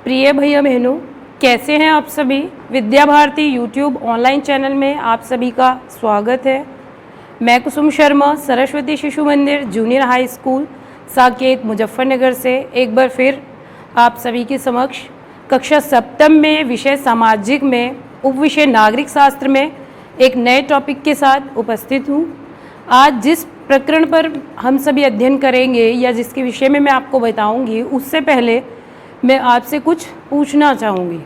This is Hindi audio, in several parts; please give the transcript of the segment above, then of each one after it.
प्रिय भैया बहनों, कैसे हैं आप सभी। Vidya Bharati YouTube online channel में आप सभी का स्वागत है। मैं कुसुम शर्मा सरस्वती शिशु मंदिर junior high school Saket Muzaffarnagar से एक बार फिर आप सभी के समक्ष कक्षा सप्तम में विषय सामाजिक में उपविषय नागरिक शास्त्र में एक नए टॉपिक के साथ उपस्थित हूँ। आज जिस प्रकरण पर हम सभी अध्ययन करेंगे या जिसके विषय में मैं आपको बताऊंगी, उससे पहले मैं आपसे कुछ पूछना चाहूँगी।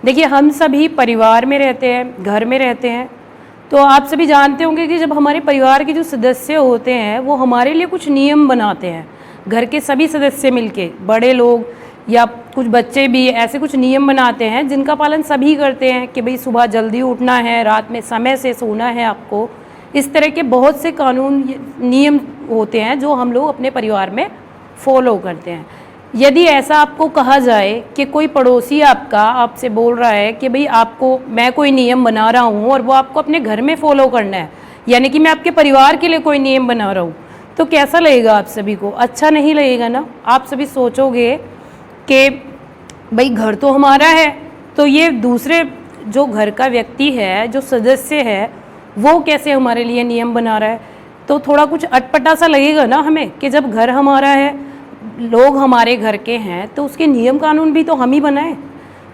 देखिए, हम सभी परिवार में रहते हैं, घर में रहते हैं, तो आप सभी जानते होंगे कि जब हमारे परिवार के जो सदस्य होते हैं वो हमारे लिए कुछ नियम बनाते हैं। घर के सभी सदस्य मिलके, बड़े लोग या कुछ बच्चे भी ऐसे कुछ नियम बनाते हैं जिनका पालन सभी करते हैं कि भाई सुबह जल्दी उठना है, रात में समय से सोना है आपको। इस तरह के बहुत से कानून नियम होते हैं जो हम लोग अपने परिवार में फॉलो करते हैं। यदि ऐसा आपको कहा जाए कि कोई पड़ोसी आपका आपसे बोल रहा है कि भाई आपको मैं कोई नियम बना रहा हूँ और वो आपको अपने घर में फॉलो करना है, यानी कि मैं आपके परिवार के लिए कोई नियम बना रहा हूँ, तो कैसा लगेगा आप सभी को? अच्छा नहीं लगेगा ना। आप सभी सोचोगे कि भाई घर तो हमारा है, तो ये दूसरे जो घर का व्यक्ति है, जो सदस्य है, वो कैसे हमारे लिए नियम बना रहा है। तो थोड़ा कुछ अटपटा सा लगेगा ना हमें कि जब घर हमारा है, लोग हमारे घर के हैं, तो उसके नियम कानून भी तो हम ही बनाएं।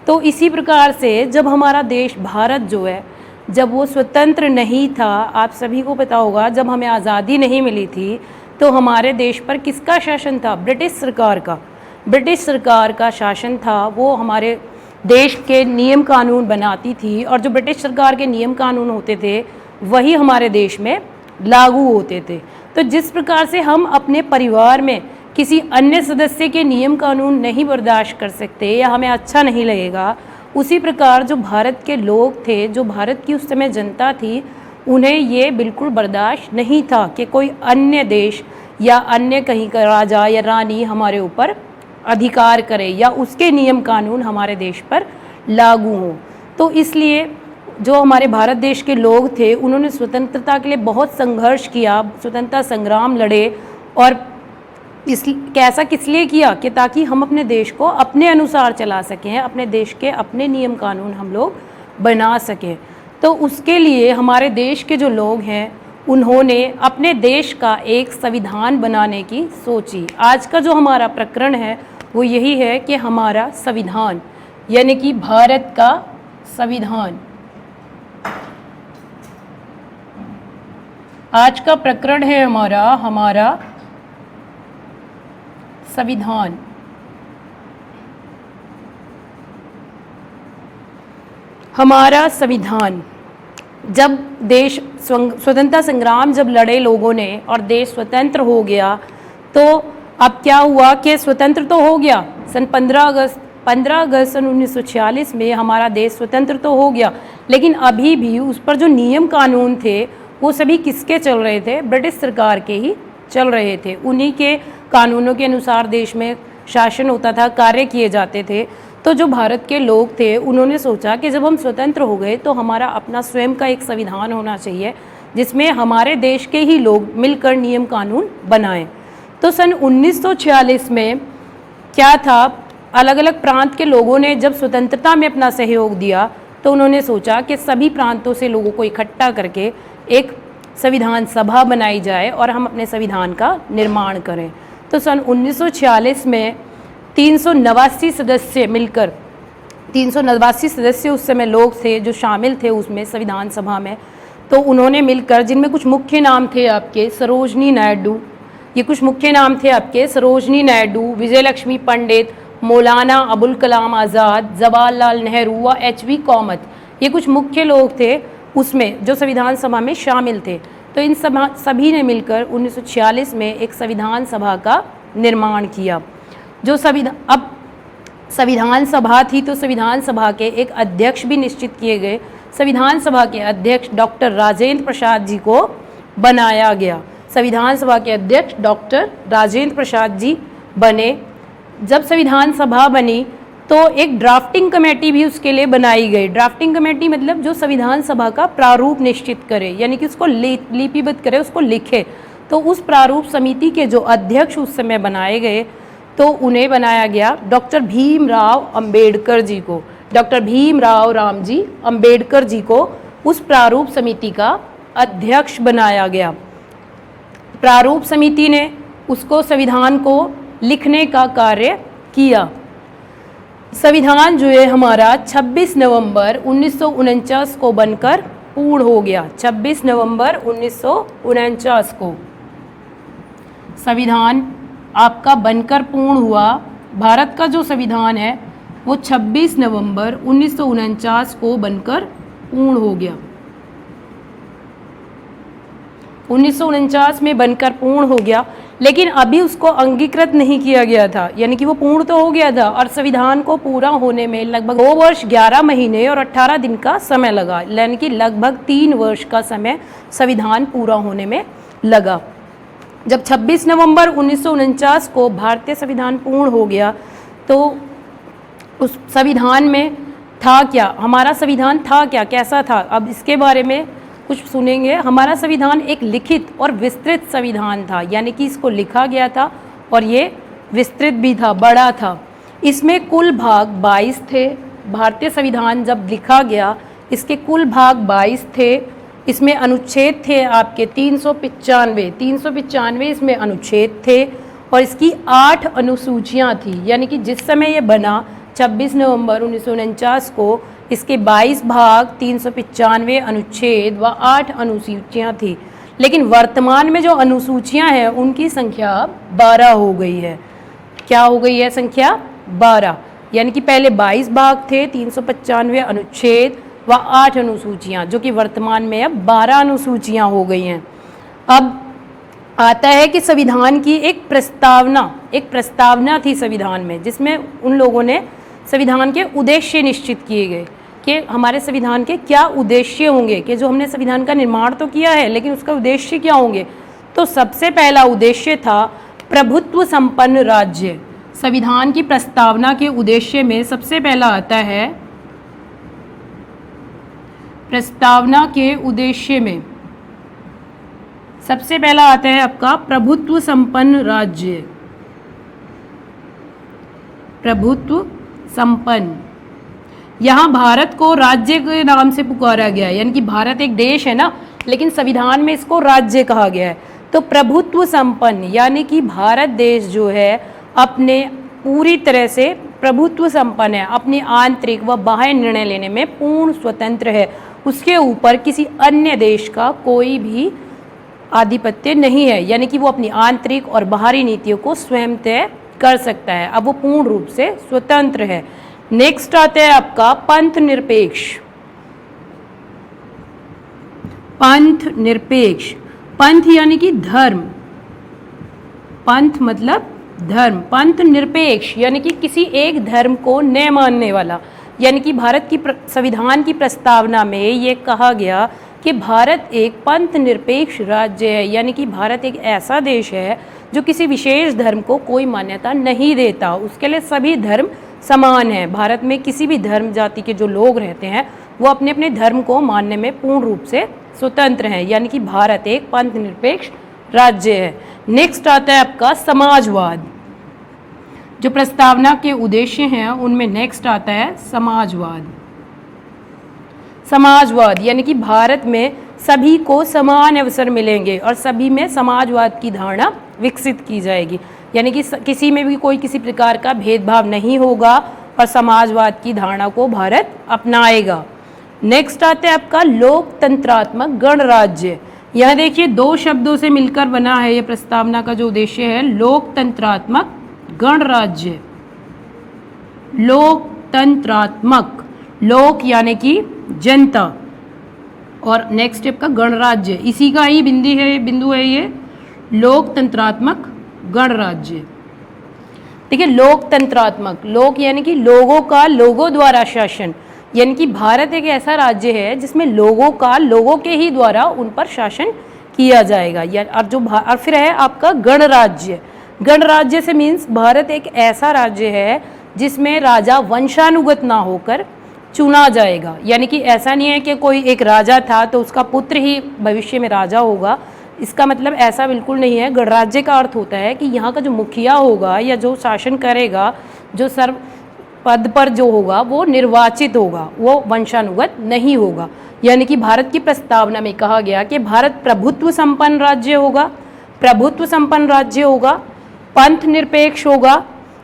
तो इसी प्रकार से जब हमारा देश भारत जो है, जब वो स्वतंत्र नहीं था, आप सभी को पता होगा, जब हमें आज़ादी नहीं मिली थी तो हमारे देश पर किसका शासन था? ब्रिटिश सरकार का। ब्रिटिश सरकार का शासन था, वो हमारे देश के नियम कानून बनाती थी और जो ब्रिटिश सरकार के नियम कानून होते थे वही हमारे देश में लागू होते थे। तो जिस प्रकार से हम अपने परिवार में किसी अन्य सदस्य के नियम कानून नहीं बर्दाश्त कर सकते या हमें अच्छा नहीं लगेगा, उसी प्रकार जो भारत के लोग थे, जो भारत की उस समय जनता थी, उन्हें ये बिल्कुल बर्दाश्त नहीं था कि कोई अन्य देश या अन्य कहीं का राजा या रानी हमारे ऊपर अधिकार करे या उसके नियम कानून हमारे देश पर लागू हों। तो इसलिए जो हमारे भारत देश के लोग थे, उन्होंने स्वतंत्रता के लिए बहुत संघर्ष किया, स्वतंत्रता संग्राम लड़े। और कैसा किस लिए किया कि ताकि हम अपने देश को अपने अनुसार चला सकें, अपने देश के अपने नियम कानून हम लोग बना सकें। तो उसके लिए हमारे देश के जो लोग हैं, उन्होंने अपने देश का एक संविधान बनाने की सोची। आज का जो हमारा प्रकरण है वो यही है कि हमारा संविधान, यानी कि भारत का संविधान। आज का प्रकरण है हमारा संविधान। हमारा संविधान, जब देश स्वतंत्रता संग्राम जब लड़े लोगों ने और देश स्वतंत्र हो गया, तो अब क्या हुआ कि स्वतंत्र तो हो गया सन 15 अगस्त सन 1946 में हमारा देश स्वतंत्र तो हो गया, लेकिन अभी भी उस पर जो नियम कानून थे वो सभी किसके चल रहे थे? ब्रिटिश सरकार के ही चल रहे थे। उन्हीं के कानूनों के अनुसार देश में शासन होता था, कार्य किए जाते थे। तो जो भारत के लोग थे, उन्होंने सोचा कि जब हम स्वतंत्र हो गए तो हमारा अपना स्वयं का एक संविधान होना चाहिए जिसमें हमारे देश के ही लोग मिलकर नियम कानून बनाएं। तो सन 1946 में क्या था, अलग अलग प्रांत के लोगों ने जब स्वतंत्रता में अपना सहयोग दिया तो उन्होंने सोचा कि सभी प्रांतों से लोगों को इकट्ठा करके एक संविधान सभा बनाई जाए और हम अपने संविधान का निर्माण करें। तो सन 1946 में 389 सदस्य मिलकर, 389 सदस्य उस समय लोग थे जो शामिल थे उसमें संविधान सभा में। तो उन्होंने मिलकर, जिनमें कुछ मुख्य नाम थे आपके सरोजनी नायडू, ये कुछ मुख्य नाम थे आपके सरोजनी नायडू, विजय लक्ष्मी पंडित, मौलाना अबुल कलाम आज़ाद, जवाहरलाल नेहरू व HV कौमत, ये कुछ मुख्य लोग थे उसमें जो संविधान सभा में शामिल थे। तो इन सभी ने मिलकर 1946 में एक संविधान सभा का निर्माण किया। जो संविधान सभा थी, तो संविधान सभा के एक अध्यक्ष भी निश्चित किए गए। संविधान सभा के अध्यक्ष डॉक्टर राजेंद्र प्रसाद जी को बनाया गया। संविधान सभा के अध्यक्ष डॉक्टर राजेंद्र प्रसाद जी बने। जब संविधान सभा बनी तो एक ड्राफ्टिंग कमेटी भी उसके लिए बनाई गई। ड्राफ्टिंग कमेटी मतलब जो संविधान सभा का प्रारूप निश्चित करे, यानी कि उसको लिपिबद्ध करे, उसको लिखे। तो उस प्रारूप समिति के जो अध्यक्ष उस समय बनाए गए तो उन्हें बनाया गया डॉक्टर भीमराव अंबेडकर जी को, डॉक्टर भीमराव रामजी अंबेडकर जी को उस प्रारूप समिति का अध्यक्ष बनाया गया। प्रारूप समिति ने उसको संविधान को लिखने का कार्य किया। संविधान जो है हमारा 26 नवंबर 1949 को बनकर पूर्ण हो गया। 26 नवंबर 1949 को संविधान आपका बनकर पूर्ण हुआ। भारत का जो संविधान है वो 26 नवंबर 1949 को बनकर पूर्ण हो गया। 1949 में बनकर पूर्ण हो गया, लेकिन अभी उसको अंगीकृत नहीं किया गया था, यानी कि वो पूर्ण तो हो गया था और संविधान को पूरा होने में लगभग 2 वर्ष 11 महीने और 18 दिन का समय लगा, यानी कि लगभग 3 वर्ष का समय संविधान पूरा होने में लगा। जब 26 नवंबर 1949 को भारतीय संविधान पूर्ण हो गया तो उस संविधान में था क्या, हमारा संविधान था क्या, कैसा था, अब इसके बारे में कुछ सुनेंगे। हमारा संविधान एक लिखित और विस्तृत संविधान था, यानी कि इसको लिखा गया था और ये विस्तृत भी था, बड़ा था। इसमें कुल भाग 22 थे। भारतीय संविधान जब लिखा गया इसके कुल भाग 22 थे। इसमें अनुच्छेद थे आपके 395 इसमें अनुच्छेद थे और इसकी 8 अनुसूचियाँ थी, यानी कि जिस समय ये बना 26 नवंबर 1949 को इसके 22 भाग 395 अनुच्छेद व 8 अनुसूचियाँ थी। लेकिन वर्तमान में जो अनुसूचियाँ हैं उनकी संख्या 12 हो गई है। क्या हो गई है संख्या? 12, यानी कि पहले 22 भाग थे, 395 अनुच्छेद व 8 अनुसूचियाँ, जो कि वर्तमान में अब 12 अनुसूचियाँ हो गई हैं। अब आता है कि संविधान की एक प्रस्तावना थी संविधान में, जिसमें उन लोगों ने संविधान के उद्देश्य निश्चित किए गए कि हमारे संविधान के क्या उद्देश्य होंगे, कि जो हमने संविधान का निर्माण तो किया है लेकिन उसका उद्देश्य क्या होंगे। तो सबसे पहला उद्देश्य था प्रभुत्व संपन्न राज्य। संविधान की प्रस्तावना के उद्देश्य में सबसे पहला आता है, प्रस्तावना के उद्देश्य में सबसे पहला आता है आपका प्रभुत्व संपन्न राज्य। प्रभुत्व संपन्न, यहाँ भारत को राज्य के नाम से पुकारा गया है, यानी कि भारत एक देश है ना, लेकिन संविधान में इसको राज्य कहा गया है। तो प्रभुत्व संपन्न यानी कि भारत देश जो है अपने पूरी तरह से प्रभुत्व संपन्न है, अपनी आंतरिक व बाह्य निर्णय लेने में पूर्ण स्वतंत्र है। उसके ऊपर किसी अन्य देश का कोई भी आधिपत्य नहीं है, यानी कि वो अपनी आंतरिक और बाहरी नीतियों को स्वयं तय कर सकता है। अब वो पूर्ण रूप से स्वतंत्र है। नेक्स्ट आता है आपका पंथ निरपेक्ष। पंथ निरपेक्ष, पंथ यानी कि धर्म, पंथ मतलब धर्म। पंथ निरपेक्ष यानी कि किसी एक धर्म को न मानने वाला, यानी कि भारत की संविधान की प्रस्तावना में ये कहा गया कि भारत एक पंथ निरपेक्ष राज्य है, यानी कि भारत एक ऐसा देश है जो किसी विशेष धर्म को कोई मान्यता नहीं देता, उसके लिए सभी धर्म समान है। भारत में किसी भी धर्म जाति के जो लोग रहते हैं वो अपने अपने धर्म को मानने में पूर्ण रूप से स्वतंत्र हैं, यानी कि भारत एक पंथ निरपेक्ष राज्य है। नेक्स्ट आता है आपका समाजवाद। जो प्रस्तावना के उद्देश्य हैं उनमें नेक्स्ट आता है समाजवाद। समाजवाद यानी कि भारत में सभी को समान अवसर मिलेंगे और सभी में समाजवाद की धारणा विकसित की जाएगी, यानी कि किसी में भी कोई किसी प्रकार का भेदभाव नहीं होगा और समाजवाद की धारणा को भारत अपनाएगा। नेक्स्ट आता है आपका लोकतंत्रात्मक गणराज्य। यह देखिए 2 शब्दों से मिलकर बना है यह प्रस्तावना का जो उद्देश्य है, लोकतंत्रात्मक गणराज्य। लोकतंत्रात्मक, लोक यानी कि जनता और नेक्स्ट स्टेप का गणराज्य, इसी का ही बिंदु है ये लोकतंत्रात्मक गणराज्य। देखिए लोकतंत्रात्मक, लोक यानी कि लोगों का लोगों द्वारा शासन, यानी कि भारत एक ऐसा राज्य है जिसमें लोगों के ही द्वारा उन पर शासन किया जाएगा। और फिर है आपका गणराज्य। गणराज्य से मीन्स भारत एक ऐसा राज्य है जिसमें राजा वंशानुगत ना होकर चुना जाएगा, यानी कि ऐसा नहीं है कि कोई एक राजा था तो उसका पुत्र ही भविष्य में राजा होगा, इसका मतलब ऐसा बिल्कुल नहीं है। गणराज्य का अर्थ होता है कि यहाँ का जो मुखिया होगा या जो शासन करेगा, जो सर्व पद पर जो होगा वो निर्वाचित होगा, वो वंशानुगत नहीं होगा। यानी कि भारत की प्रस्तावना में कहा गया कि भारत प्रभुत्व संपन्न राज्य होगा, प्रभुत्व संपन्न राज्य होगा, पंथ निरपेक्ष होगा,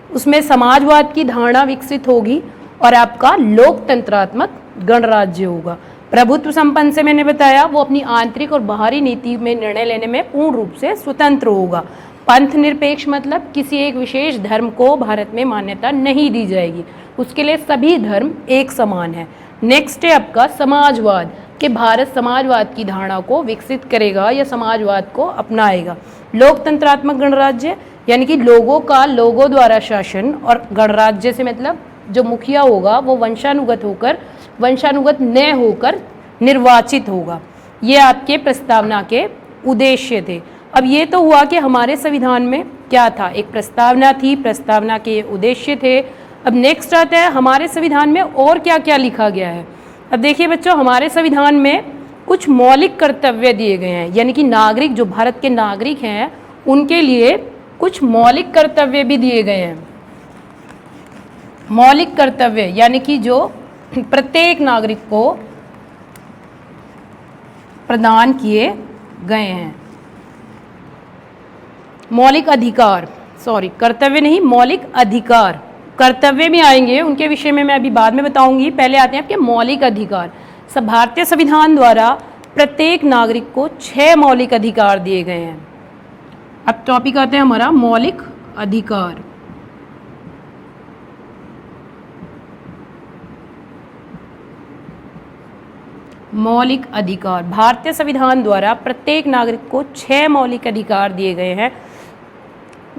उसमें समाजवाद की धारणा विकसित होगी और आपका लोकतंत्रात्मक गणराज्य होगा। प्रभुत्व संपन्न से मैंने बताया वो अपनी आंतरिक और बाहरी नीति में निर्णय लेने में पूर्ण रूप से स्वतंत्र होगा। पंथ निरपेक्ष मतलब किसी एक विशेष धर्म को भारत में मान्यता नहीं दी जाएगी, उसके लिए सभी धर्म एक समान है। नेक्स्ट है आपका समाजवाद, कि भारत समाजवाद की धारणा को विकसित करेगा या समाजवाद को अपनाएगा। लोकतंत्रात्मक गणराज्य यानी कि लोगों का लोगों द्वारा शासन, और गणराज्य से मतलब जो मुखिया होगा वो वंशानुगत न होकर निर्वाचित होगा। ये आपके प्रस्तावना के उद्देश्य थे। अब ये तो हुआ कि हमारे संविधान में क्या था, एक प्रस्तावना थी, प्रस्तावना के उद्देश्य थे। अब नेक्स्ट आता है हमारे संविधान में और क्या क्या लिखा गया है। अब देखिए बच्चों, हमारे संविधान में कुछ मौलिक कर्तव्य दिए गए हैं, यानी कि नागरिक, जो भारत के नागरिक हैं उनके लिए कुछ मौलिक कर्तव्य भी दिए गए हैं। मौलिक कर्तव्य यानी कि जो प्रत्येक नागरिक को प्रदान किए गए हैं। मौलिक अधिकार, कर्तव्य नहीं, मौलिक अधिकार। कर्तव्य भी आएंगे, उनके विषय में मैं अभी बाद में बताऊंगी। पहले आते हैं आपके मौलिक अधिकार। सब भारतीय संविधान द्वारा प्रत्येक नागरिक को 6 मौलिक अधिकार दिए गए हैं। अब टॉपिक आते हैं हमारा मौलिक अधिकार। मौलिक अधिकार, भारतीय संविधान द्वारा प्रत्येक नागरिक को 6 मौलिक अधिकार दिए गए हैं,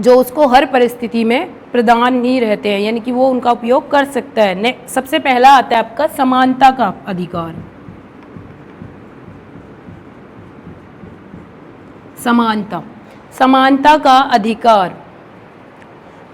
जो उसको हर परिस्थिति में प्रदान ही रहते हैं, यानी कि वो उनका उपयोग कर सकता है। सबसे पहला आता है आपका समानता का अधिकार। समानता का अधिकार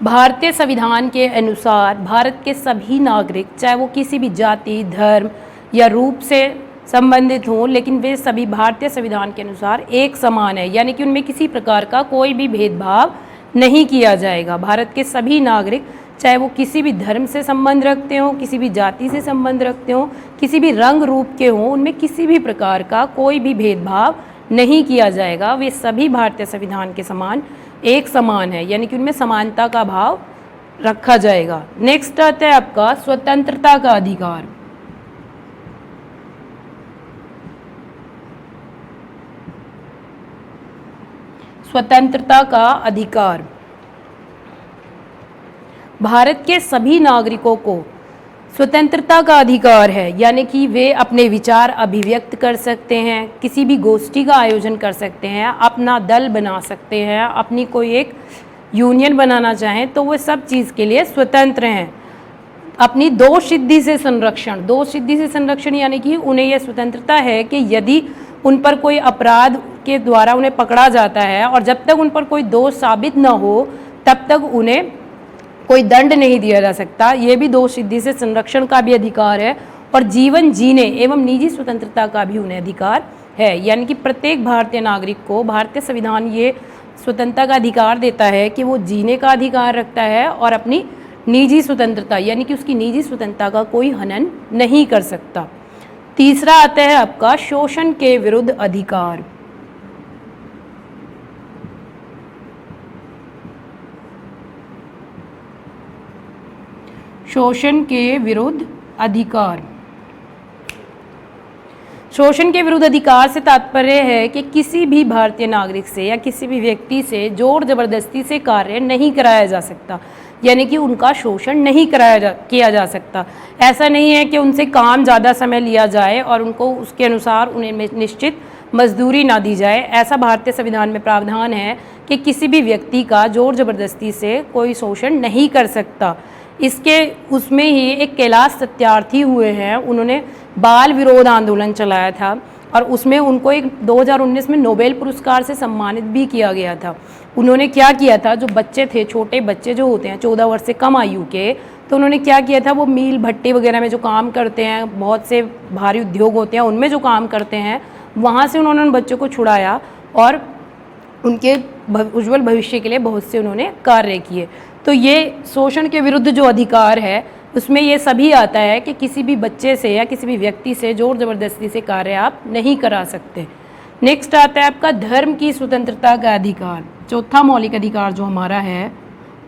भारतीय संविधान के अनुसार भारत के सभी नागरिक, चाहे वो किसी भी जाति, धर्म या रूप से संबंधित हों, लेकिन वे सभी भारतीय संविधान के अनुसार एक समान है, यानी कि उनमें किसी प्रकार का कोई भी भेदभाव नहीं किया जाएगा। भारत के सभी नागरिक, चाहे वो किसी भी धर्म से संबंध रखते हों, किसी भी जाति से संबंध रखते हों, किसी भी रंग रूप के हों, उनमें किसी भी प्रकार का कोई भी भेदभाव नहीं किया जाएगा। वे सभी भारतीय संविधान के समान एक समान है, यानी कि उनमें समानता का भाव रखा जाएगा। नेक्स्ट आता है आपका स्वतंत्रता का अधिकार। स्वतंत्रता का अधिकार भारत के सभी नागरिकों को स्वतंत्रता का अधिकार है, यानी कि वे अपने विचार अभिव्यक्त कर सकते हैं, किसी भी गोष्ठी का आयोजन कर सकते हैं, अपना दल बना सकते हैं, अपनी कोई एक यूनियन बनाना चाहें तो वो सब चीज़ के लिए स्वतंत्र हैं। अपनी दोष सिद्धि से संरक्षण यानी कि उन्हें यह स्वतंत्रता है कि यदि उन पर कोई अपराध के द्वारा उन्हें पकड़ा जाता है और जब तक उन पर कोई दोष साबित न हो तब तक उन्हें कोई दंड नहीं दिया जा सकता। ये भी दोष सिद्धि से संरक्षण का भी अधिकार है, और जीवन जीने एवं निजी स्वतंत्रता का भी उन्हें अधिकार है। यानी कि प्रत्येक भारतीय नागरिक को भारतीय संविधान ये स्वतंत्रता का अधिकार देता है कि वो जीने का अधिकार रखता है और अपनी निजी स्वतंत्रता यानी कि उसकी निजी स्वतंत्रता का कोई हनन नहीं कर सकता। तीसरा आता है आपका शोषण के विरुद्ध अधिकार। शोषण के विरुद्ध अधिकार। शोषण के विरुद्ध अधिकार से तात्पर्य है कि किसी भी भारतीय नागरिक से या किसी भी व्यक्ति से जोर जबरदस्ती से कार्य नहीं कराया जा सकता, यानी कि उनका शोषण नहीं किया जा सकता। ऐसा नहीं है कि उनसे काम ज़्यादा समय लिया जाए और उनको उसके अनुसार उन्हें निश्चित मजदूरी ना दी जाए। ऐसा भारतीय संविधान में प्रावधान है कि किसी भी व्यक्ति का जोर जबरदस्ती से कोई शोषण नहीं कर सकता। इसके उसमें ही एक कैलाश सत्यार्थी हुए हैं, उन्होंने बाल विरोध आंदोलन चलाया था और उसमें उनको एक 2019 में नोबेल पुरस्कार से सम्मानित भी किया गया था। उन्होंने क्या किया था, जो बच्चे थे, छोटे बच्चे जो होते हैं 14 वर्ष से कम आयु के, तो उन्होंने क्या किया था, वो मील भट्टी वगैरह में जो काम करते हैं, बहुत से भारी उद्योग होते हैं उनमें जो काम करते हैं, वहाँ से उन्होंने उन बच्चों को छुड़ाया और उनके उज्जवल भविष्य के लिए बहुत से उन्होंने कार्य किए। तो ये शोषण के विरुद्ध जो अधिकार है उसमें ये सभी आता है कि किसी भी बच्चे से या किसी भी व्यक्ति से जोर ज़बरदस्ती से कार्य आप नहीं करा सकते। नेक्स्ट आता है आपका धर्म की स्वतंत्रता का अधिकार। चौथा मौलिक अधिकार जो हमारा है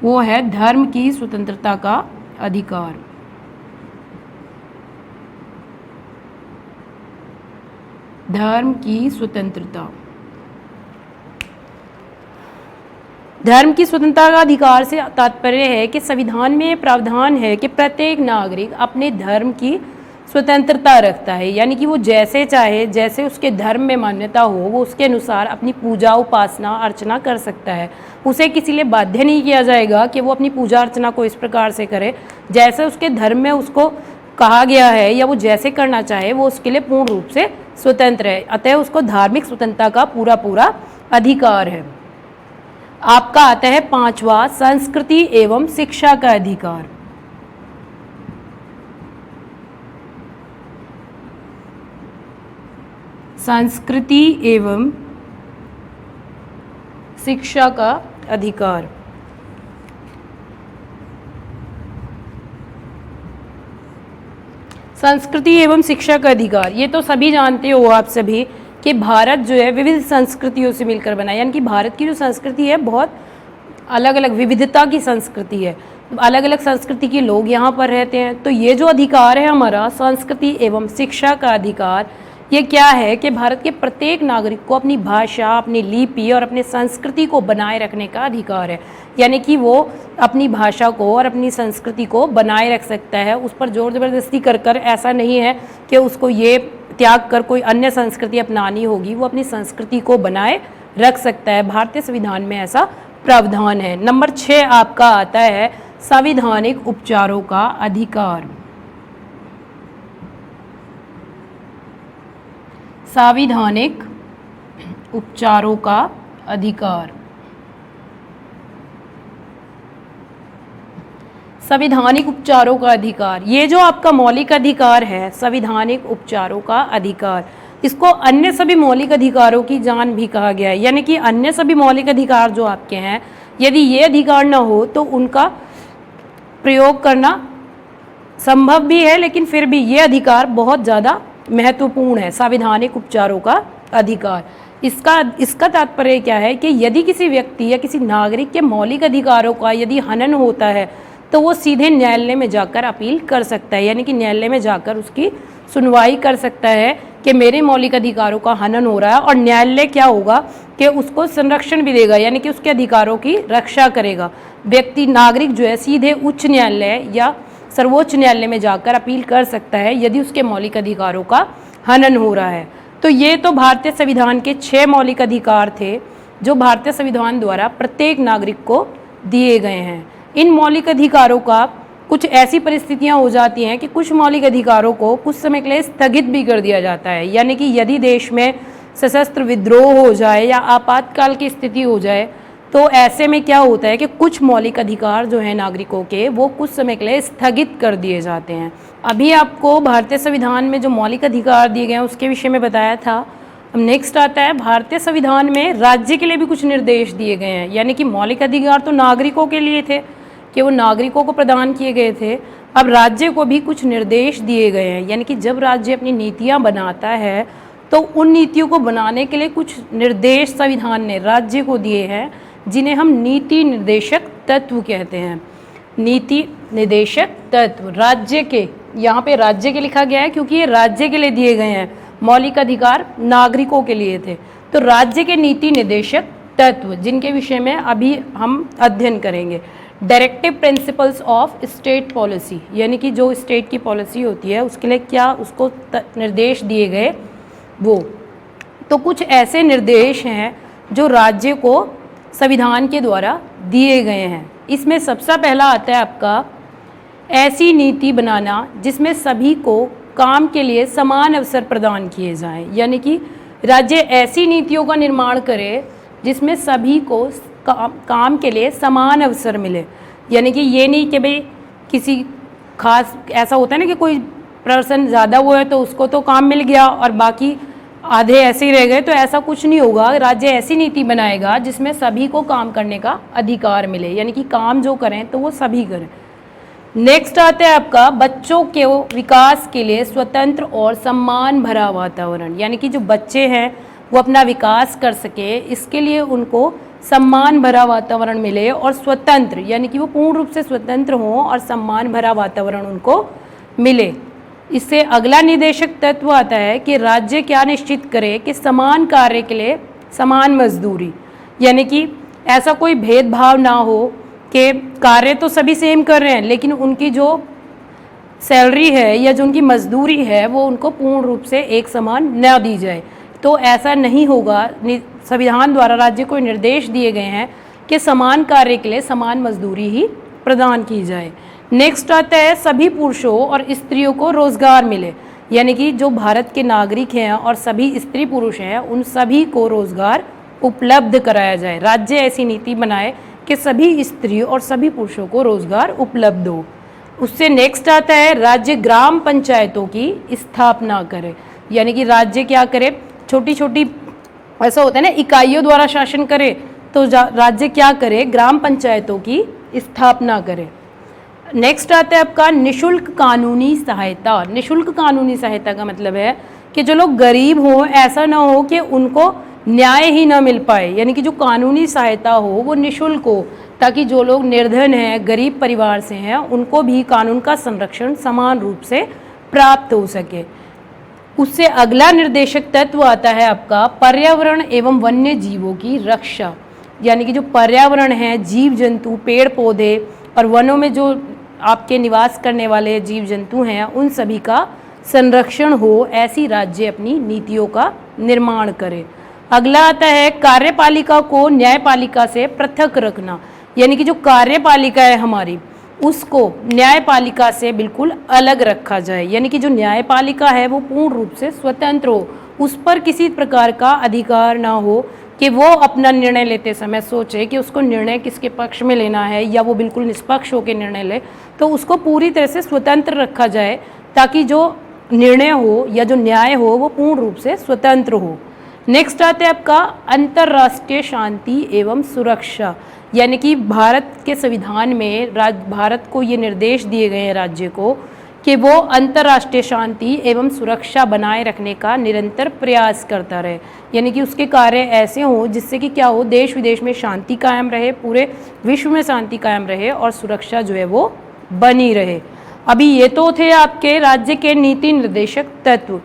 वो है धर्म की स्वतंत्रता का अधिकार। धर्म की स्वतंत्रता। धर्म की स्वतंत्रता का अधिकार से तात्पर्य है कि संविधान में प्रावधान है कि प्रत्येक नागरिक अपने धर्म की स्वतंत्रता रखता है, यानी कि वो जैसे चाहे, जैसे उसके धर्म में मान्यता हो, वो उसके अनुसार अपनी पूजा उपासना अर्चना कर सकता है। उसे किसी लिए बाध्य नहीं किया जाएगा कि वो अपनी पूजा अर्चना को इस प्रकार से करे जैसे उसके धर्म में उसको कहा गया है, या वो जैसे करना चाहे वो उसके लिए पूर्ण रूप से स्वतंत्र है। अतः उसको धार्मिक स्वतंत्रता का पूरा पूरा अधिकार है। आपका आता है पांचवा संस्कृति एवं शिक्षा का अधिकार। संस्कृति एवं शिक्षा का अधिकार। संस्कृति एवं शिक्षा का अधिकार, ये तो सभी जानते हो आप सभी कि भारत जो है विविध संस्कृतियों से मिलकर बना है, यानी कि भारत की जो संस्कृति है बहुत अलग अलग विविधता की संस्कृति है, अलग अलग संस्कृति के लोग यहाँ पर रहते हैं। तो ये जो अधिकार है हमारा संस्कृति एवं शिक्षा का अधिकार, ये क्या है कि भारत के प्रत्येक नागरिक को अपनी भाषा, अपनी लिपि और अपनी संस्कृति को बनाए रखने का अधिकार है, यानी कि वो अपनी भाषा को और अपनी संस्कृति को बनाए रख सकता है। उस पर जोर ज़बरदस्ती कर ऐसा नहीं है कि उसको ये त्याग कर कोई अन्य संस्कृति अपनानी होगी, वो अपनी संस्कृति को बनाए रख सकता है। भारतीय संविधान में ऐसा प्रावधान है। नंबर 6 आपका आता है संवैधानिक उपचारों का अधिकार। संवैधानिक उपचारों का अधिकार। संवैधानिक उपचारों का अधिकार, ये जो आपका मौलिक अधिकार है संवैधानिक उपचारों का अधिकार, इसको अन्य सभी मौलिक अधिकारों की जान भी कहा गया है। यानी कि अन्य सभी मौलिक अधिकार जो आपके हैं, यदि ये अधिकार ना हो तो उनका प्रयोग करना संभव भी है, लेकिन फिर भी ये अधिकार बहुत ज़्यादा महत्वपूर्ण है। संवैधानिक उपचारों का अधिकार, इसका तात्पर्य क्या है कि यदि किसी व्यक्ति या किसी नागरिक के मौलिक अधिकारों का यदि हनन होता है तो वो सीधे न्यायालय में जाकर अपील कर सकता है, यानी कि न्यायालय में जाकर उसकी सुनवाई कर सकता है कि मेरे मौलिक अधिकारों का हनन हो रहा है, और न्यायालय क्या होगा कि उसको संरक्षण भी देगा, यानी कि उसके अधिकारों की रक्षा करेगा। व्यक्ति नागरिक जो है सीधे उच्च न्यायालय या सर्वोच्च न्यायालय में जाकर अपील कर सकता है यदि उसके मौलिक अधिकारों का हनन हो रहा है। तो ये तो भारतीय संविधान के 6 मौलिक अधिकार थे जो भारतीय संविधान द्वारा प्रत्येक नागरिक को दिए गए हैं। इन मौलिक अधिकारों का कुछ ऐसी परिस्थितियां हो जाती हैं कि कुछ मौलिक अधिकारों को कुछ समय के लिए स्थगित भी कर दिया जाता है, यानी कि यदि देश में सशस्त्र विद्रोह हो जाए या आपातकाल की स्थिति हो जाए तो ऐसे में क्या होता है कि कुछ मौलिक अधिकार जो हैं नागरिकों के वो कुछ समय के लिए स्थगित कर दिए जाते हैं। अभी आपको भारतीय संविधान में जो मौलिक अधिकार दिए गए हैं उसके विषय में बताया था। अब नेक्स्ट आता है भारतीय संविधान में राज्य के लिए भी कुछ निर्देश दिए गए हैं, यानी कि मौलिक अधिकार तो नागरिकों के लिए थे कि वो नागरिकों को प्रदान किए गए थे, अब राज्य को भी कुछ निर्देश दिए गए हैं, यानी कि जब राज्य अपनी नीतियाँ बनाता है तो उन नीतियों को बनाने के लिए कुछ निर्देश संविधान ने राज्य को दिए हैं जिन्हें हम नीति निर्देशक तत्व कहते हैं। नीति निर्देशक तत्व राज्य के, यहाँ पे राज्य के लिखा गया है क्योंकि ये राज्य के लिए दिए गए हैं, मौलिक अधिकार नागरिकों के लिए थे। तो राज्य के नीति निर्देशक तत्व जिनके विषय में अभी हम अध्ययन करेंगे, directive principles of state policy, यानी कि जो स्टेट की पॉलिसी होती है उसके लिए क्या उसको निर्देश दिए गए वो। तो कुछ ऐसे निर्देश हैं जो राज्य को संविधान के द्वारा दिए गए हैं। इसमें सबसे पहला आता है आपका ऐसी नीति बनाना जिसमें सभी को काम के लिए समान अवसर प्रदान किए जाएं, यानी कि राज्य ऐसी नीतियों का निर्माण करे जिसमें सभी को काम के लिए समान अवसर मिले। यानी कि ये नहीं कि भाई किसी खास, ऐसा होता है ना कि कोई पर्सन ज़्यादा वो है तो उसको तो काम मिल गया और बाकी आधे ऐसे ही रह गए, तो ऐसा कुछ नहीं होगा। राज्य ऐसी नीति बनाएगा जिसमें सभी को काम करने का अधिकार मिले, यानी कि काम जो करें तो वो सभी करें। नेक्स्ट आता है आपका बच्चों के विकास के लिए स्वतंत्र और सम्मान भरा वातावरण, यानी कि जो बच्चे हैं वो अपना विकास कर सके, इसके लिए उनको सम्मान भरा वातावरण मिले और स्वतंत्र, यानी कि वो पूर्ण रूप से स्वतंत्र हों और सम्मान भरा वातावरण उनको मिले। इससे अगला निर्देशक तत्व आता है कि राज्य क्या निश्चित करे कि समान कार्य के लिए समान मजदूरी, यानी कि ऐसा कोई भेदभाव ना हो कि कार्य तो सभी सेम कर रहे हैं लेकिन उनकी जो सैलरी है या जो उनकी मजदूरी है वो उनको पूर्ण रूप से एक समान न दी जाए। तो ऐसा नहीं होगा। संविधान द्वारा राज्य को निर्देश दिए गए हैं कि समान कार्य के लिए समान मजदूरी ही प्रदान की जाए। नेक्स्ट आता है सभी पुरुषों और स्त्रियों को रोजगार मिले, यानी कि जो भारत के नागरिक हैं और सभी स्त्री पुरुष हैं उन सभी को रोजगार उपलब्ध कराया जाए। राज्य ऐसी नीति बनाए कि सभी स्त्री और सभी पुरुषों को रोजगार उपलब्ध हो। उससे नेक्स्ट आता है राज्य ग्राम पंचायतों की स्थापना करे, यानी कि राज्य क्या करे, छोटी छोटी ऐसा होता है ना इकाइयों द्वारा शासन करे, तो राज्य क्या करे, ग्राम पंचायतों की स्थापना करे। नेक्स्ट आता है आपका निशुल्क कानूनी सहायता। निशुल्क कानूनी सहायता का मतलब है कि जो लोग गरीब हों ऐसा ना हो कि उनको न्याय ही ना मिल पाए, यानी कि जो कानूनी सहायता हो वो निशुल्क हो, ताकि जो लोग निर्धन हैं, गरीब परिवार से हैं, उनको भी कानून का संरक्षण समान रूप से प्राप्त हो सके। उससे अगला निर्देशक तत्व आता है आपका पर्यावरण एवं वन्य जीवों की रक्षा, यानी कि जो पर्यावरण है, जीव जंतु, पेड़ पौधे और वनों में जो आपके निवास करने वाले जीव जंतु हैं उन सभी का संरक्षण हो, ऐसी राज्य अपनी नीतियों का निर्माण करे। अगला आता है कार्यपालिका को न्यायपालिका से पृथक रखना, यानी कि जो कार्यपालिका है हमारी उसको न्यायपालिका से बिल्कुल अलग रखा जाए, यानी कि जो न्यायपालिका है वो पूर्ण रूप से स्वतंत्र हो, उस पर किसी प्रकार का अधिकार ना हो कि वो अपना निर्णय लेते समय सोचे कि उसको निर्णय किसके पक्ष में लेना है या वो बिल्कुल निष्पक्ष होकर निर्णय ले। तो उसको पूरी तरह से स्वतंत्र रखा जाए ताकि जो निर्णय हो या जो न्याय हो वो पूर्ण रूप से स्वतंत्र हो। नेक्स्ट आता है आपका अंतर्राष्ट्रीय शांति एवं सुरक्षा, यानी कि भारत के संविधान में भारत को ये निर्देश दिए गए हैं राज्य को कि वो अंतर्राष्ट्रीय शांति एवं सुरक्षा बनाए रखने का निरंतर प्रयास करता रहे, यानी कि उसके कार्य ऐसे हों जिससे कि क्या हो, देश विदेश में शांति कायम रहे, पूरे विश्व में शांति कायम रहे और सुरक्षा जो है वो बनी रहे। अभी ये तो थे आपके राज्य के नीति निर्देशक तत्व,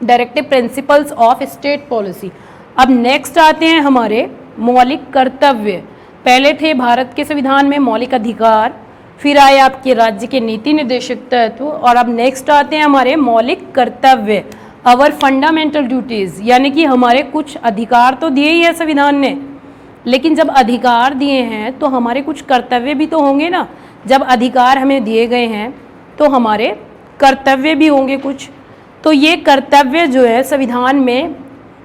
directive principles of state policy. अब नेक्स्ट आते हैं हमारे मौलिक कर्तव्य। पहले थे भारत के संविधान में मौलिक अधिकार, फिर आए आपके राज्य के नीति निर्देशक तत्व और अब नेक्स्ट आते हैं हमारे मौलिक कर्तव्य, अवर फंडामेंटल ड्यूटीज़, यानी कि हमारे कुछ अधिकार तो दिए ही है संविधान ने, लेकिन जब अधिकार दिए हैं तो हमारे कुछ कर्तव्य भी तो होंगे ना। जब अधिकार हमें दिए गए हैं तो हमारे कर्तव्य भी होंगे कुछ। तो ये कर्तव्य जो है संविधान में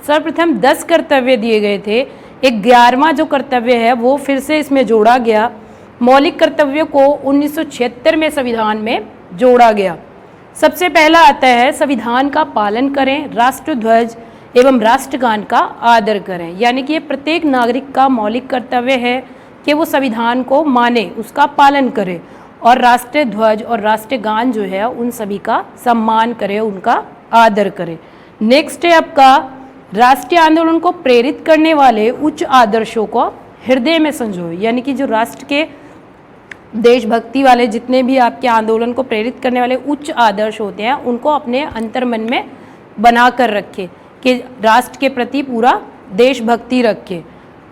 सर्वप्रथम 10 कर्तव्य दिए गए थे, 11वां जो कर्तव्य है वो फिर से इसमें जोड़ा गया। मौलिक कर्तव्यों को 1976 में संविधान में जोड़ा गया। सबसे पहला आता है संविधान का पालन करें, राष्ट्र ध्वज एवं राष्ट्रगान का आदर करें, यानी कि ये प्रत्येक नागरिक का मौलिक कर्तव्य है कि वो संविधान को माने, उसका पालन करे और राष्ट्रीय ध्वज और राष्ट्रगान जो है उन सभी का सम्मान करे, उनका आदर करे। नेक्स्ट है आपका राष्ट्रीय आंदोलन को प्रेरित करने वाले उच्च आदर्शों को हृदय में संजोए, यानी कि जो राष्ट्र के देशभक्ति वाले जितने भी आपके आंदोलन को प्रेरित करने वाले उच्च आदर्श होते हैं उनको अपने अंतर्मन में बना कर रखे कि राष्ट्र के प्रति पूरा देशभक्ति रखे।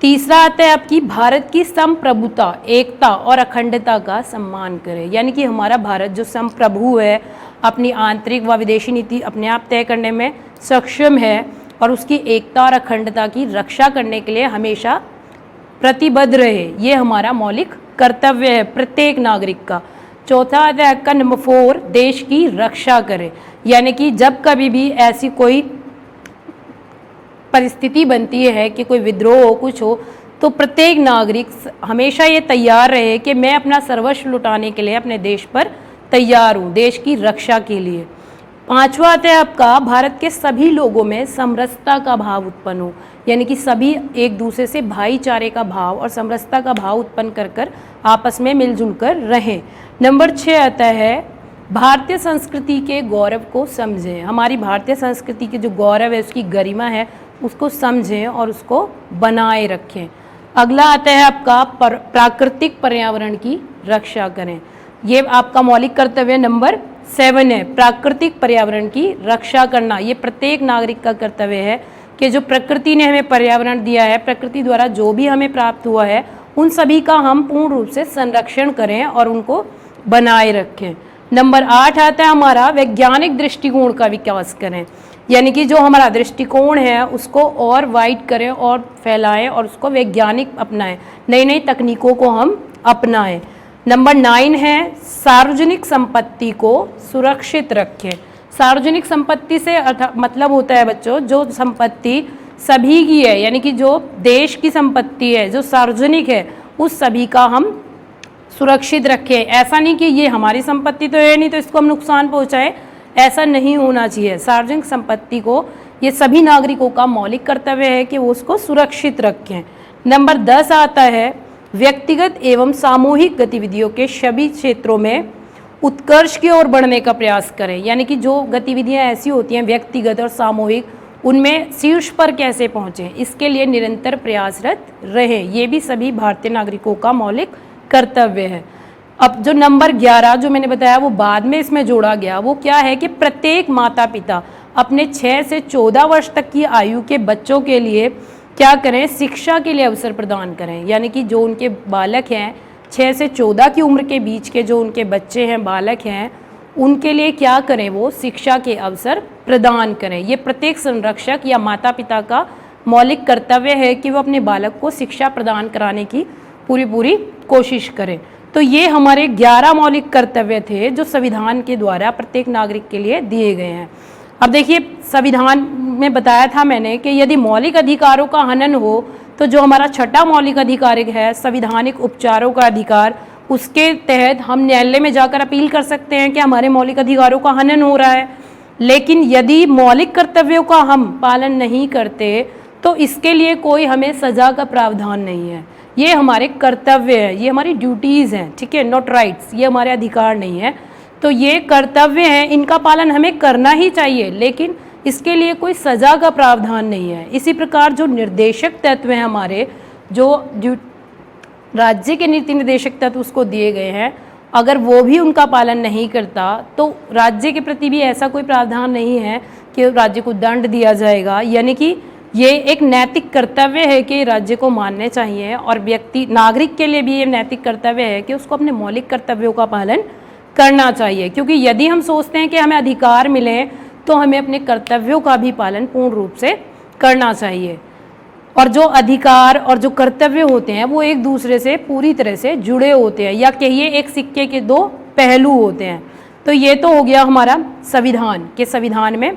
तीसरा आता है आपकी भारत की संप्रभुता, एकता और अखंडता का सम्मान करें, यानी कि हमारा भारत जो संप्रभु है, अपनी आंतरिक व विदेशी नीति अपने आप तय करने में सक्षम है और उसकी एकता और अखंडता की रक्षा करने के लिए हमेशा प्रतिबद्ध रहे, ये हमारा मौलिक कर्तव्य है प्रत्येक नागरिक का। चौथा आता है आपका नंबर 4 देश की रक्षा करे, यानी कि जब कभी भी ऐसी कोई परिस्थिति बनती है कि कोई विद्रोह हो, कुछ हो, तो प्रत्येक नागरिक हमेशा ये तैयार रहे कि मैं अपना सर्वस्व लुटाने के लिए अपने देश पर तैयार हूँ, देश की रक्षा के लिए। 5वां आता है आपका, भारत के सभी लोगों में समरसता का भाव उत्पन्न हो, यानी कि सभी एक दूसरे से भाईचारे का भाव और समरसता का भाव उत्पन्न कर कर आपस में मिलजुल कर रहें। नंबर 6 आता है, भारतीय संस्कृति के गौरव को समझें। हमारी भारतीय संस्कृति के जो गौरव है, उसकी गरिमा है, उसको समझें और उसको बनाए रखें। अगला आता है आपका, प्राकृतिक पर्यावरण की रक्षा करें। ये आपका मौलिक कर्तव्य नंबर 7 है, प्राकृतिक पर्यावरण की रक्षा करना। ये प्रत्येक नागरिक का कर्तव्य है कि जो प्रकृति ने हमें पर्यावरण दिया है, प्रकृति द्वारा जो भी हमें प्राप्त हुआ है, उन सभी का हम पूर्ण रूप से संरक्षण करें और उनको बनाए रखें। नंबर 8 आता है हमारा, वैज्ञानिक दृष्टिकोण का विकास करें, यानी कि जो हमारा दृष्टिकोण है उसको और वाइड करें और फैलाएं और उसको वैज्ञानिक अपनाएं, नई नई तकनीकों को हम अपनाएं। नंबर 9 है, सार्वजनिक संपत्ति को सुरक्षित रखें। सार्वजनिक संपत्ति से मतलब होता है बच्चों, जो संपत्ति सभी की है, यानी कि जो देश की संपत्ति है, जो सार्वजनिक है, उस सभी का हम सुरक्षित रखें। ऐसा नहीं कि ये हमारी संपत्ति तो है नहीं तो इसको हम नुकसान पहुंचाएं, ऐसा नहीं होना चाहिए। सार्वजनिक संपत्ति को ये सभी नागरिकों का मौलिक कर्तव्य है कि वो उसको सुरक्षित रखें। नंबर 10 आता है, व्यक्तिगत एवं सामूहिक गतिविधियों के सभी क्षेत्रों में उत्कर्ष की ओर बढ़ने का प्रयास करें, यानी कि जो गतिविधियां ऐसी होती हैं व्यक्तिगत और सामूहिक, उनमें शीर्ष पर कैसे पहुँचें, इसके लिए निरंतर प्रयासरत रहें। ये भी सभी भारतीय नागरिकों का मौलिक कर्तव्य है। अब जो नंबर 11 जो मैंने बताया वो बाद में इसमें जोड़ा गया, वो क्या है कि प्रत्येक माता पिता अपने 6 से 14 वर्ष तक की आयु के बच्चों के लिए क्या करें, शिक्षा के लिए अवसर प्रदान करें। यानी कि जो उनके बालक हैं 6 से 14 की उम्र के बीच के जो उनके बच्चे हैं, बालक हैं, उनके लिए क्या करें, वो शिक्षा के अवसर प्रदान करें। ये प्रत्येक संरक्षक या माता पिता का मौलिक कर्तव्य है कि वो अपने बालक को शिक्षा प्रदान कराने की पूरी कोशिश करें। तो ये हमारे 11 मौलिक कर्तव्य थे जो संविधान के द्वारा प्रत्येक नागरिक के लिए दिए गए हैं। अब देखिए, संविधान में बताया था मैंने कि यदि मौलिक अधिकारों का हनन हो तो जो हमारा 6ठा मौलिक अधिकार है, संविधानिक उपचारों का अधिकार, उसके तहत हम न्यायालय में जाकर अपील कर सकते हैं कि हमारे मौलिक अधिकारों का हनन हो रहा है। लेकिन यदि मौलिक कर्तव्यों का हम पालन नहीं करते तो इसके लिए कोई हमें सज़ा का प्रावधान नहीं है। ये हमारे कर्तव्य है, ये हमारी ड्यूटीज़ हैं, ठीक है, नॉट राइट्स। ये हमारे अधिकार नहीं है, तो ये कर्तव्य हैं, इनका पालन हमें करना ही चाहिए, लेकिन इसके लिए कोई सज़ा का प्रावधान नहीं है। इसी प्रकार जो निर्देशक तत्व हैं हमारे, जो राज्य के नीति निर्देशक तत्व उसको दिए गए हैं, अगर वो भी उनका पालन नहीं करता तो राज्य के प्रति भी ऐसा कोई प्रावधान नहीं है कि राज्य को दंड दिया जाएगा। यानी कि ये एक नैतिक कर्तव्य है कि राज्य को मानने चाहिए, और व्यक्ति नागरिक के लिए भी ये नैतिक कर्तव्य है कि उसको अपने मौलिक कर्तव्यों का पालन करना चाहिए। क्योंकि यदि हम सोचते हैं कि हमें अधिकार मिले तो हमें अपने कर्तव्यों का भी पालन पूर्ण रूप से करना चाहिए। और जो अधिकार और जो कर्तव्य होते हैं वो एक दूसरे से पूरी तरह से जुड़े होते हैं, या कहिए एक सिक्के के 2 पहलू होते हैं। तो ये तो हो गया हमारा संविधान, के संविधान में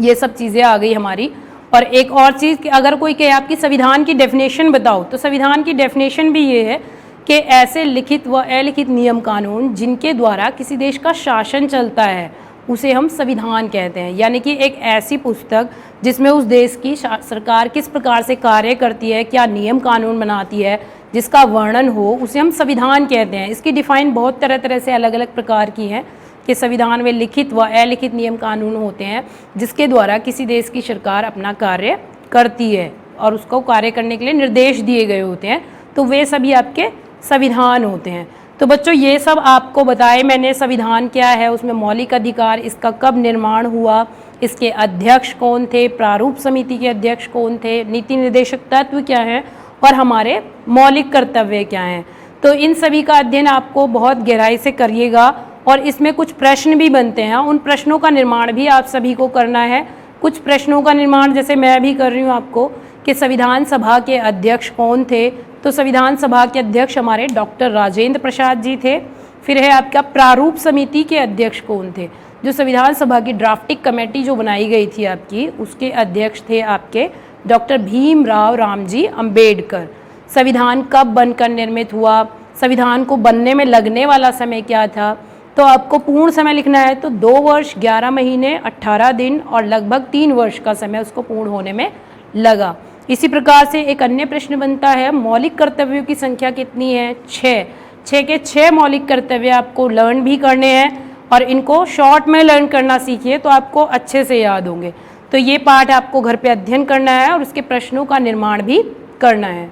ये सब चीज़ें आ गई हमारी। और एक और चीज़ कि अगर कोई कहे आपकी संविधान की डेफिनेशन बताओ, तो संविधान की डेफिनेशन भी ये है कि ऐसे लिखित व अलिखित नियम कानून जिनके द्वारा किसी देश का शासन चलता है उसे हम संविधान कहते हैं। यानी कि एक ऐसी पुस्तक जिसमें उस देश की सरकार किस प्रकार से कार्य करती है, क्या नियम कानून बनाती है, जिसका वर्णन हो, उसे हम संविधान कहते हैं। इसकी डिफाइन बहुत तरह से अलग अलग प्रकार की है कि संविधान में लिखित व अलिखित नियम कानून होते हैं जिसके द्वारा किसी देश की सरकार अपना कार्य करती है और उसको कार्य करने के लिए निर्देश दिए गए होते हैं, तो वे सभी आपके संविधान होते हैं। तो बच्चों ये सब आपको बताए मैंने, संविधान क्या है, उसमें मौलिक अधिकार, इसका कब निर्माण हुआ, इसके अध्यक्ष कौन थे, प्रारूप समिति के अध्यक्ष कौन थे, नीति निर्देशक तत्व क्या हैं और हमारे मौलिक कर्तव्य क्या हैं। तो इन सभी का अध्ययन आपको बहुत गहराई से करिएगा और इसमें कुछ प्रश्न भी बनते हैं, उन प्रश्नों का निर्माण भी आप सभी को करना है। कुछ प्रश्नों का निर्माण जैसे मैं भी कर रही हूँ आपको कि संविधान सभा के अध्यक्ष कौन थे, तो संविधान सभा के अध्यक्ष हमारे डॉक्टर राजेंद्र प्रसाद जी थे। फिर है आपका प्रारूप समिति के अध्यक्ष कौन थे, जो संविधान सभा की ड्राफ्टिंग कमेटी जो बनाई गई थी आपकी, उसके अध्यक्ष थे आपके डॉक्टर भीमराव रामजी अंबेडकर। संविधान कब बनकर निर्मित हुआ, संविधान को बनने में लगने वाला समय क्या था, तो आपको पूर्ण समय लिखना है तो 2 वर्ष 11 महीने 18 दिन और लगभग 3 वर्ष का समय उसको पूर्ण होने में लगा। इसी प्रकार से एक अन्य प्रश्न बनता है, मौलिक कर्तव्यों की संख्या कितनी है? 6। 6 के 6 मौलिक कर्तव्य आपको लर्न भी करने हैं और इनको शॉर्ट में लर्न करना सीखिए तो आपको अच्छे से याद होंगे। तो ये पाठ आपको घर पे अध्ययन करना है और उसके प्रश्नों का निर्माण भी करना है।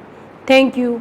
Thank you.